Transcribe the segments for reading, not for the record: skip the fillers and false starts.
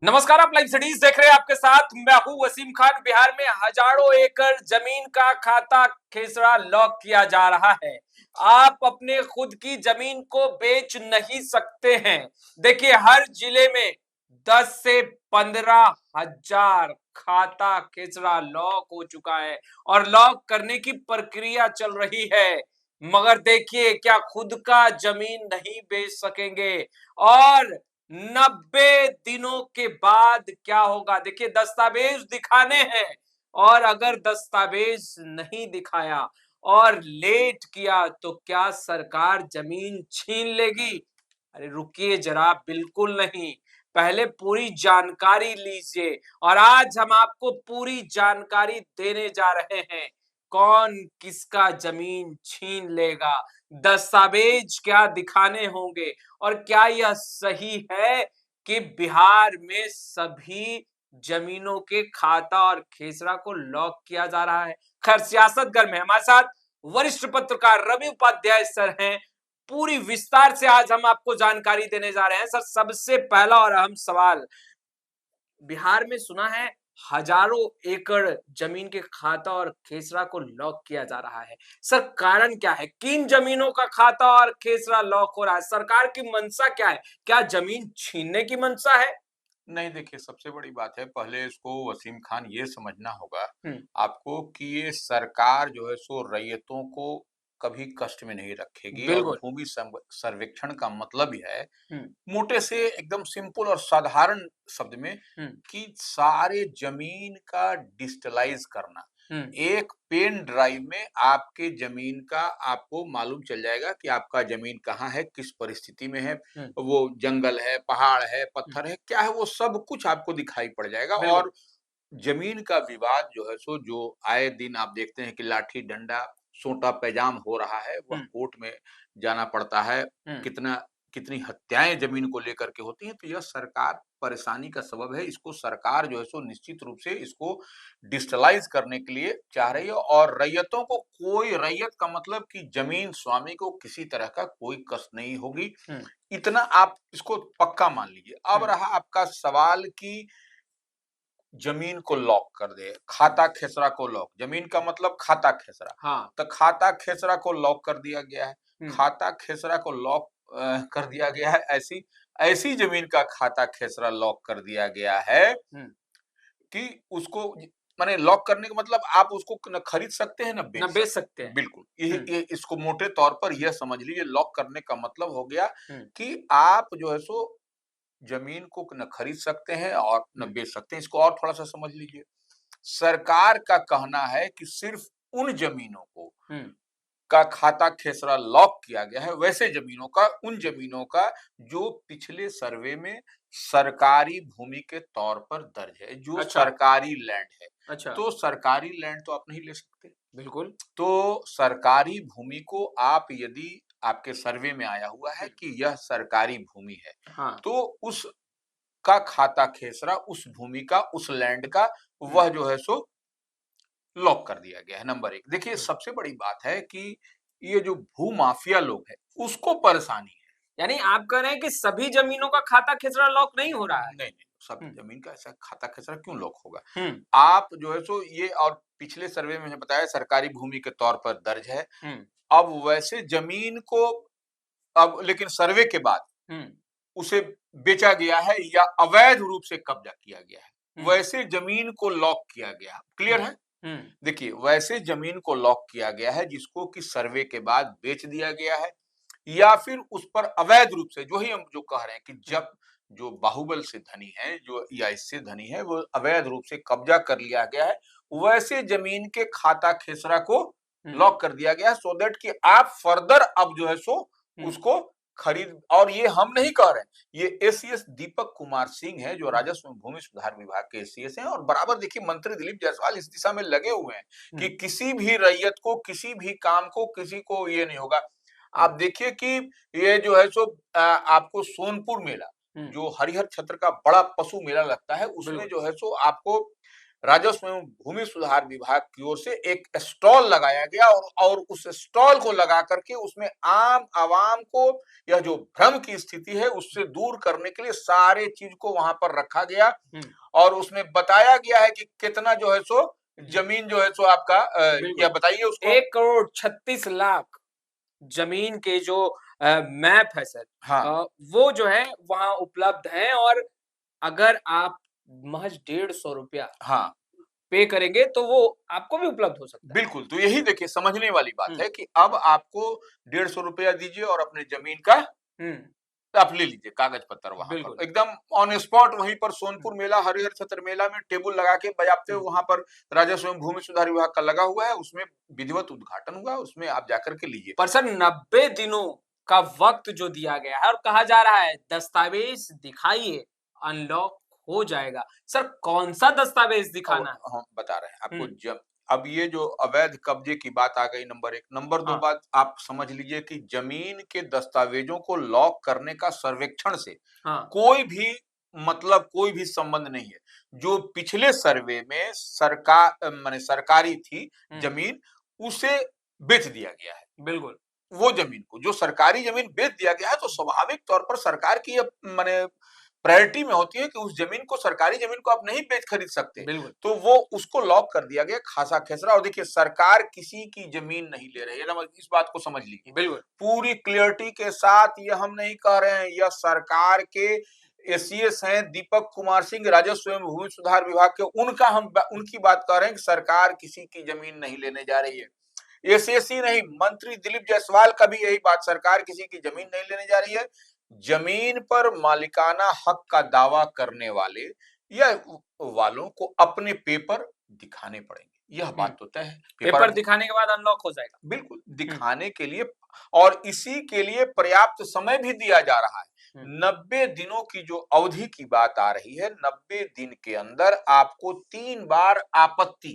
नमस्कार, आप live studies देख रहे हैं। आपके साथ मैं हूं वसीम खान। बिहार में हजारों एकड़ जमीन का खाता खेसरा लॉक किया जा रहा है। आप अपने खुद की जमीन को बेच नहीं सकते हैं। देखिए, हर जिले में 10 से 15 हजार खाता खेसरा लॉक हो चुका है और लॉक करने की प्रक्रिया चल रही है। मगर देखिए, क्या खुद का जमीन नहीं बेच सकेंगे? और 90 दिनों के बाद क्या होगा? देखिए, दस्तावेज दिखाने हैं और अगर दस्तावेज नहीं दिखाया और लेट किया तो क्या सरकार जमीन छीन लेगी? अरे रुकिए जरा, बिल्कुल नहीं। पहले पूरी जानकारी लीजिए और आज हम आपको पूरी जानकारी देने जा रहे हैं। कौन किसका जमीन छीन लेगा, दस्तावेज क्या दिखाने होंगे और क्या यह सही है कि बिहार में सभी जमीनों के खाता और खेसरा को लॉक किया जा रहा है? खैर, सियासत गर्म है। हमारे साथ वरिष्ठ पत्रकार रवि उपाध्याय सर हैं। पूरी विस्तार से आज हम आपको जानकारी देने जा रहे हैं। सर, सबसे पहला और अहम सवाल, बिहार में सुना है हजारों एकड़ जमीन के खाता और खेसरा को लॉक किया जा रहा है। सर, कारण क्या है? किन जमीनों का खाता और खेसरा लॉक हो रहा है? सरकार की मंशा क्या है? क्या जमीन छीनने की मंशा है? नहीं, देखिए, सबसे बड़ी बात है, पहले इसको वसीम खान ये समझना होगा हम्म। आपको कि ये सरकार जो है सो रैयतों को कभी कष्ट में नहीं रखेगी। और बिल्कुल। भूमि सर्वेक्षण का मतलब ही है, हम्म। मोटे से एकदम सिंपल और साधारण शब्द में, हम्म। कि सारे जमीन का डिजिटलाइज करना। हम्म। एक पेन ड्राइव में आपके जमीन का आपको मालूम चल जाएगा कि आपका जमीन कहाँ है, किस परिस्थिति में है, हम्म। वो जंगल है, पहाड़ है, हम्म। पत्थर है, क्या है, वो सब कुछ आपको दिखाई पड़ जाएगा। बिल्कुल। और जमीन का विवाद जो है सो, जो आए दिन आप देखते हैं कि लाठी डंडा सोंटा पैजाम हो रहा है, वह हम्म। कोर्ट में जाना पड़ता है। हम्म। कितना कितनी हत्याएं जमीन को लेकर के होती हैं, तो यह सरकार परेशानी का सबब है। इसको सरकार जो है सो निश्चित रूप से इसको डिजिटलाइज करने के लिए चाह रही है। और रैयतों को, कोई रैयत का मतलब कि जमीन स्वामी को किसी तरह का कोई कष्ट नहीं होगी, हम्म। इतना आप इसको पक्का मान लीजिए। अब हम्म। रहा आपका सवाल कि जमीन को लॉक कर दे, खाता खेसरा को लॉक, जमीन का मतलब खाता खेसरा, हाँ। तो खाता खेसरा को लॉक कर दिया गया है। हम्म। खाता खेसरा को लॉक कर दिया गया है। ऐसी ऐसी जमीन का खाता खेसरा लॉक कर दिया गया है हम्म। कि उसको, माने लॉक करने का मतलब आप उसको न खरीद सकते हैं, न ना बेच बेच सकते सकते हैं। हैं। बिल्कुल, ये हम्म। ये इसको मोटे तौर पर यह समझ लीजिए, लॉक करने का मतलब हो गया हम्म। कि आप जो है सो जमीन को न खरीद सकते हैं और न हम्म। बेच सकते हैं। इसको और थोड़ा-सा समझ लीजिए। सरकार का कहना है कि सिर्फ उन जमीनों को हम्म। का खाता खेसरा लॉक किया गया है, वैसे जमीनों का, उन जमीनों का जो पिछले सर्वे में सरकारी भूमि के तौर पर दर्ज है, जो अच्छा। सरकारी लैंड है। अच्छा। तो सरकारी लैंड तो आप नहीं ले सकते। बिल्कुल। तो सरकारी भूमि को आप, यदि आपके सर्वे में आया हुआ है कि यह सरकारी भूमि है, हाँ। तो उस का खाता खेसरा, उस भूमि का, उस लैंड का, हम्म। वह जो है सो लॉक कर दिया गया है। नंबर 1, देखिए, हम्म। सबसे बड़ी बात है कि ये जो भूमाफिया लोग हैं, उसको परेशानी है। यानी आप कह रहे हैं कि सभी जमीनों का खाता खेसरा लॉक नहीं हो रहा है? नहीं, नहीं, सभी हम्म। जमीन का ऐसा खाता खेसरा क्यों लॉक होगा? हम्म। आप जो है सो ये, और पिछले सर्वे में मैंने बताया सरकारी भूमि के तौर पर दर्ज है। हम्म। अब वैसे जमीन को, अब लेकिन सर्वे के बाद हम्म। उसे बेचा गया है या अवैध रूप से कब्जा किया गया है, हम्म। वैसे जमीन को लॉक किया गया। क्लियर हम्म। है? हम्म। देखिए, वैसे जमीन को लॉक किया गया है जिसको कि सर्वे के बाद बेच दिया गया है, या फिर उस पर अवैध रूप से, जो ही हम जो कह रहे हैं कि हम्म। जब जो बाहुबल से धनी है, जो या इससे धनी है, वो अवैध रूप से कब्जा कर लिया गया है, वैसे जमीन के खाता खेसरा को हम्म। लॉक कर दिया गया है, सो दैट कि आप फर्दर अब जो है सो हम्म। उसको खरीद। और ये हम नहीं कह रहे हैं, ये एसीएस दीपक कुमार सिंह है, जो हम्म। राजस्व एवं भूमि सुधार विभाग के एसीएस हैं, और बराबर देखिए मंत्री दिलीप जायसवाल इस दिशा में लगे हुए हैं कि हम्म। किसी भी रैयत को, किसी भी काम को, किसी को ये नहीं होगा। आप हम्म। देखिए कि ये जो है सो आपको सोनपुर मेला, हम्म। जो हरिहर क्षेत्र का बड़ा पशु मेला लगता है, उसमें बिल्कुल। जो है सो आपको राजस्व एवं भूमि सुधार विभाग की ओर से एक स्टॉल लगाया गया और उस स्टॉल को लगा करके उसमें आम आवाम को यह जो भ्रम की स्थिति है उससे दूर करने के लिए सारे चीज को वहां पर रखा गया और उसमें बताया गया है कि कितना जो है सो जमीन जो है सो आपका यह बताइए उसको। 1,36,00,000 जमीन के जो मैप है सर, हाँ वो जो है वहां उपलब्ध है और अगर आप महज 150 रुपया हाँ पे करेंगे तो वो आपको भी उपलब्ध हो सकता है। बिल्कुल, तो यही देखिए समझने वाली बात हुँ, है कि अब आपको 150 रुपया दीजिए और अपने जमीन का हुँ, आप ले लीजिए कागज पत्तर वहां बिल्कुल। पर एकदम ऑन स्पॉट वहीं पर हुँ, सोनपुर मेला हरिहर छतर मेला में टेबल लगा के बजाते हुँ। वहां पर राजस्व एवं भूमि सुधार विभाग का लगा हुआ है उसमें विधिवत उद्घाटन हुआ उसमें आप जाकर के लीजिए। पर सर 90 दिनों का वक़्त जो दिया गया है और कहा जा रहा है दस्तावेज़ दिखाइए, अनलॉक हो जाएगा। सर कौन-सा दस्तावेज़ और दिखाना है? हम बता रहे हैं आपको हुँ, जब अब ये जो अवैध कब्जे की बात आ गई नंबर 1 नंबर 2 हाँ, बात आप समझ लीजिए कि जमीन के दस्तावेजों को लॉक करने का सर्वेक्षण से हाँ। कोई भी मतलब कोई भी संबंध नहीं है। जो पिछले सर्वे में सरकार माने सरकारी थी हुँ, जमीन उसे बेच दिया गया है। बिल्कुल, वो जमीन को जो सरकारी जमीन बेच दिया गया है तो स्वाभाविक तौर पर सरकार की अब माने प्रायोरिटी में होती है कि उस जमीन को सरकारी जमीन को आप नहीं बेच खरीद सकते। बिल्कुल, तो वो उसको लॉक कर दिया गया खासा खेसरा और देखिए सरकार किसी की जमीन नहीं ले रही है ना इस बात को समझ लीजिए। बिल्कुल। पूरी क्लियरिटी के साथ ये हम नहीं कह रहे हैं यह सरकार के एसीएस हैं दीपक कुमार सिंह राजस्व एवं भूमि सुधार विभाग के उनकी बात कर रहे हैं कि सरकार किसी की जमीन नहीं लेने जा रही है। एसीएससी नहीं मंत्री दिलीप जायसवाल का भी यही बात सरकार किसी की जमीन नहीं लेने जा रही है। जमीन पर मालिकाना हक का दावा करने वाले या वालों को अपने पेपर दिखाने पड़ेंगे यह हुँ, बात तो तय है पेपर दिखाने के बाद अनलॉक हो जाएगा। बिल्कुल हुँ, दिखाने के लिए और इसी के लिए पर्याप्त समय भी दिया जा रहा है। हुँ, 90 दिनों की जो अवधि की बात आ रही है 90 दिन के अंदर आपको 3 बार आपत्ति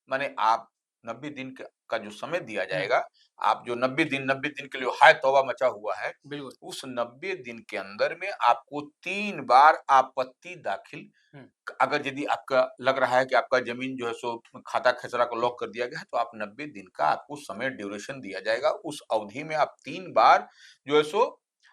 माने आप 90 दिन का जो समय दिया हुँ, जाएगा, आप जो 90 दिन के लिए हाय तौबा मचा हुआ है, बिल्कुल। उस 90 दिन के अंदर में आपको 3 बार आपत्ति दाखिल हुँ, अगर यदि आपका लग रहा है कि आपका जमीन जो है सो खाता खसरा को लॉक कर दिया गया है, तो आप 90 दिन का आपको समय ड्यूरेशन दिया जाएगा। उस अवधि में आप 3 बार जो है सो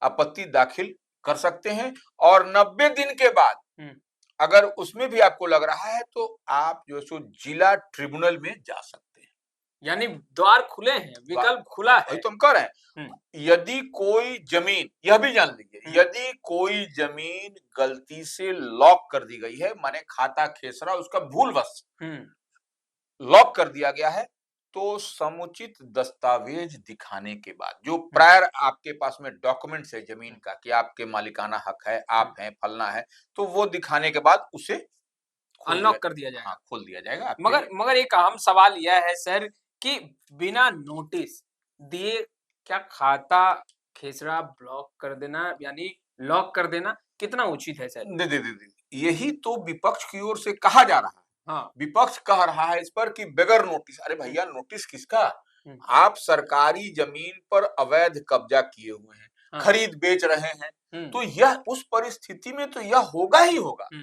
आपत्ति दाखिल कर सकते हैं और 90 दिन के बाद हुँ, अगर उसमें भी आपको लग रहा है तो आप जो है सो जिला ट्रिब्यूनल में जा सकते हैं। यानी द्वार खुले हैं, वाह! विकल्प खुला वही है। तो हम कह रहे हैं। हुँ, यदि कोई जमीन यह भी जान लीजिए हुँ, यदि कोई जमीन गलती से लॉक कर दी गई है माने खाता खेसरा उसका भूलवश हुँ, लॉक कर दिया गया है तो समुचित दस्तावेज दिखाने के बाद जो हुँ, प्रायर आपके पास में डॉक्यूमेंट्स है जमीन हुँ, का कि आपके मालिकाना हक है हुँ। आप हैं फलना है तो वो दिखाने के बाद उसे खोल दिया अनलॉक कर दिया हाँ जाएगा। खोल दिया जाएगा आपके मगर लिए। मगर एक अहम सवाल यह है सर कि बिना नोटिस दिए क्या खाता खेसरा ब्लॉक कर देना यानी लॉक कर देना कितना उचित है सर? दे यही तो विपक्ष की ओर से कहा जा रहा है। हाँ। विपक्ष कह रहा है इस पर कि बगैर नोटिस अरे हुँ, भैया नोटिस किसका? हुँ, आप सरकारी जमीन पर अवैध कब्जा किए हुए हैं, हाँ, खरीद बेच रहे हैं, हुँ, तो यह उस परिस्थिति में तो यह होगा ही होगा। हुँ,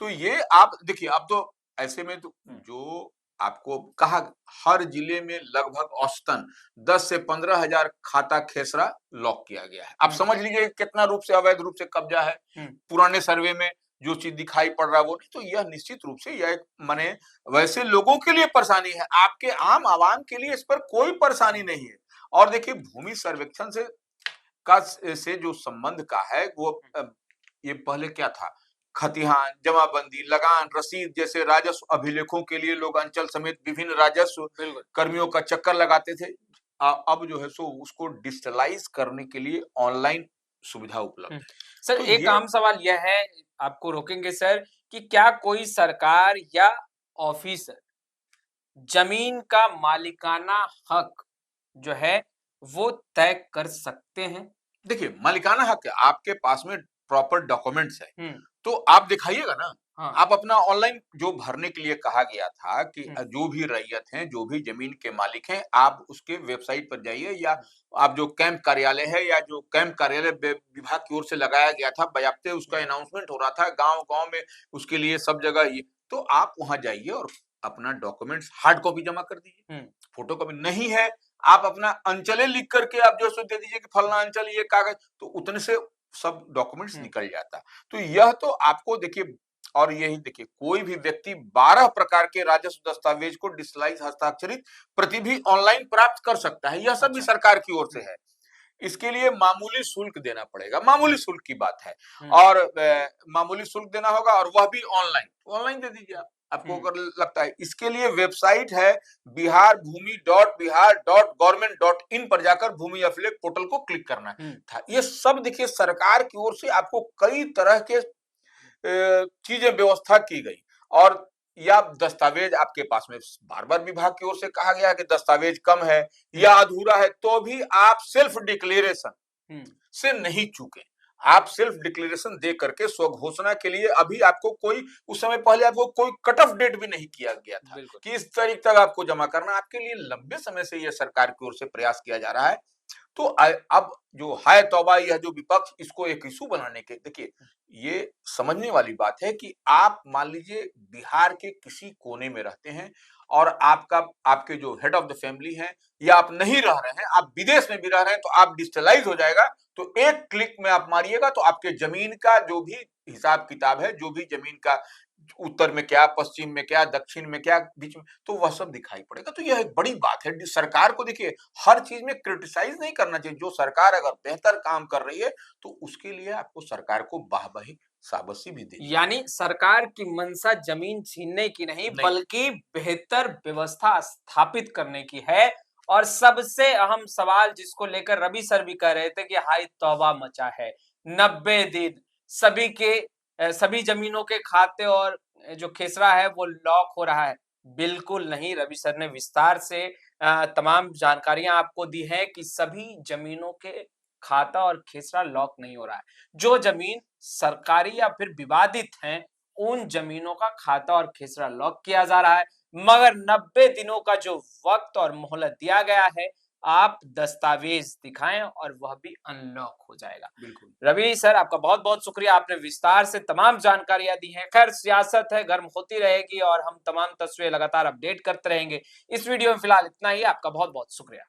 तो ये आप देखिए अब तो ऐसे में तो हुँ, जो आपको कहा हर जिले में लगभग औसतन 10 से 15,000 खाता खेसरा लॉक किया गया है। आप हुँ, समझ लीजिए कितना रूप से अवैध रूप से कब्जा है। हुँ, पुराने सर्वे में जो चीज दिखाई पड़ रहा है वो नहीं तो यह निश्चित रूप से यह एक माने वैसे लोगों के लिए परेशानी है आपके आम आवाम के लिए इस पर कोई परेशानी नहीं है और देखिए भूमि सर्वेक्षण से जो संबंध का है वो ये पहले क्या था खतिहान जमाबंदी लगान रसीद जैसे राजस्व अभिलेखों के लिए लोग अंचल समेत विभिन्न राजस्व बिल्कुल। कर्मियों का चक्कर लगाते थे अब जो है सो उसको डिजिटलाइज करने के लिए ऑनलाइन सुविधा उपलब्ध हुँ। है सर तो एक ये आम सवाल यह है, आपको रोकेंगे सर कि क्या कोई सरकार या ऑफिसर ज़मीन का मालिकाना हक जो है वो तय कर सकते हैं? देखिए मालिकाना हक है आपके पास में प्रॉपर डॉक्यूमेंट्स है हुँ, तो आप दिखाइएगा ना हाँ, आप अपना ऑनलाइन जो भरने के लिए कहा गया था कि हुँ, जो भी रैयत हैं जो भी जमीन के मालिक हैं आप उसके वेबसाइट पर जाइए या हुँ, आप जो कैंप कार्यालय है या जो कैंप कार्यालय विभाग की ओर से लगाया गया था बयाप्ते उसका हुँ, अनाउंसमेंट हो रहा था गांव गांव में उसके लिए सब जगह तो आप वहां जाइए और अपना डॉक्यूमेंट्स हार्ड कॉपी जमा कर दीजिए। फोटो कॉपी नहीं है, आप अपना अंचले लिख करके आप जो है सो दे दीजिए कि फलना अंचल ये कागज, तो उतने से सब डॉक्यूमेंट्स निकल जाता। तो यह तो आपको देखिए, और यही देखिए, कोई भी व्यक्ति 12 प्रकार के राजस्व दस्तावेज को डिजिटलाइज हस्ताक्षरित प्रति भी ऑनलाइन प्राप्त कर सकता है। यह सब भी सरकार की ओर से है। इसके लिए मामूली शुल्क देना पड़ेगा, मामूली शुल्क की बात है, और मामूली शुल्क देना होगा, और वह भी ऑनलाइन। ऑनलाइन दे दीजिए आप, आपको अगर लगता है। इसके लिए वेबसाइट है biharbhumi.bihar.government.in पर जाकर भूमि अभिलेख पोर्टल को क्लिक करना था। ये सब देखिए सरकार की ओर से आपको कई तरह के चीजें व्यवस्था की गई। और या दस्तावेज आपके पास में बार बार विभाग की ओर से कहा गया कि दस्तावेज कम है या अधूरा है, तो भी आप सेल्फ डिक्लेरेशन से नहीं चूके। आप सेल्फ डिक्लेरेशन दे करके स्व घोषणा के लिए अभी आपको कोई, उस समय पहले आपको कोई कट ऑफ डेट भी नहीं किया गया था कि इस तारीख तक आपको जमा करना। आपके लिए लंबे समय से यह सरकार की ओर से प्रयास किया जा रहा है। तो अब जो हाय तौबा, यह जो विपक्ष इसको एक इशू बनाने के, देखिए ये समझने वाली बात है कि आप मान लीजिए बिहार के किसी कोने में रहते हैं और आपके जो हेड ऑफ द फैमिली हैं, या आप नहीं रह रहे हैं, आप विदेश में भी रह रहे हैं, तो आप डिजिटलाइज हो जाएगा। तो एक क्लिक में आप मारिएगा तो आपके जमीन का जो भी हिसाब किताब है, जो भी जमीन का उत्तर में क्या, पश्चिम में क्या, दक्षिण में क्या, बीच में, तो वह सब दिखाई पड़ेगा। तो यह एक बड़ी बात है। सरकार को देखिए हर चीज में क्रिटिसाइज नहीं करना चाहिए। जो सरकार अगर बेहतर काम कर रही है तो उसके लिए आपको सरकार को वाहवाही शाबाशी भी देनी। यानी सरकार की मंशा जमीन छीनने की नहीं, बल्कि बेहतर व्यवस्था स्थापित करने की है। और सबसे अहम सवाल जिसको लेकर रवि सर भी कह रहे थे कि हाय तौबा मचा है, 90 दिन सभी के सभी जमीनों के खाते और जो खेसरा है वो लॉक हो रहा है। बिल्कुल नहीं, रवि सर ने विस्तार से तमाम जानकारियां आपको दी है कि सभी जमीनों के खाता और खेसरा लॉक नहीं हो रहा है। जो जमीन सरकारी या फिर विवादित हैं, उन जमीनों का खाता और खेसरा लॉक किया जा रहा है। मगर 90 दिनों का जो वक्त और मोहलत दिया गया है, आप दस्तावेज दिखाएं और वह भी अनलॉक हो जाएगा। बिल्कुल रवि सर, आपका बहुत बहुत शुक्रिया, आपने विस्तार से तमाम जानकारियां दी हैं। खैर, सियासत है, गर्म होती रहेगी और हम तमाम तस्वीरें लगातार अपडेट करते रहेंगे। इस वीडियो में फिलहाल इतना ही। आपका बहुत बहुत शुक्रिया।